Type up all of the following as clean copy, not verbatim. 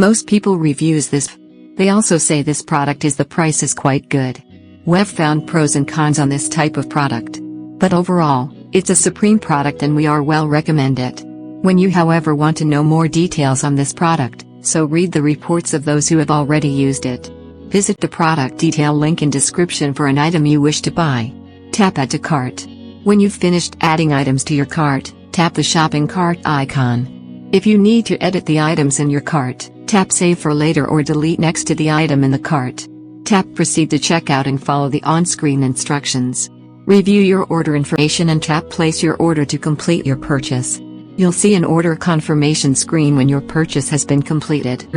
Most people reviews this. They also say this product is the price is quite good. We've found pros and cons on this type of product. But overall, it's a supreme product and we are well recommend it. When you however want to know more details on this product, so read the reports of those who have already used it. Visit the product detail link in description for an item you wish to buy. Tap Add to Cart. When you've finished adding items to your cart, tap the shopping cart icon. If you need to edit the items in your cart, tap Save for later or delete next to the item in the cart. Tap Proceed to checkout and follow the on-screen instructions. Review your order information and tap Place your order to complete your purchase. You'll see an order confirmation screen when your purchase has been completed.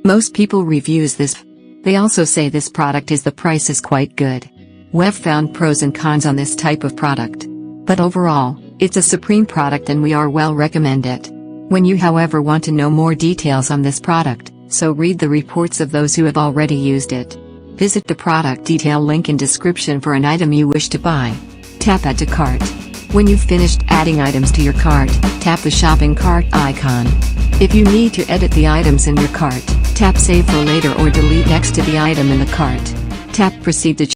Most people reviews this. They also say this product is the price is quite good. We've found pros and cons on this type of product. But overall, it's a supreme product and we are well recommend it. When you however want to know more details on this product, so read the reports of those who have already used it. Visit the product detail link in description for an item you wish to buy. Tap Add to Cart. When you've finished adding items to your cart, tap the shopping cart icon. If you need to edit the items in your cart, tap Save for later or delete next to the item in the cart. Tap Proceed to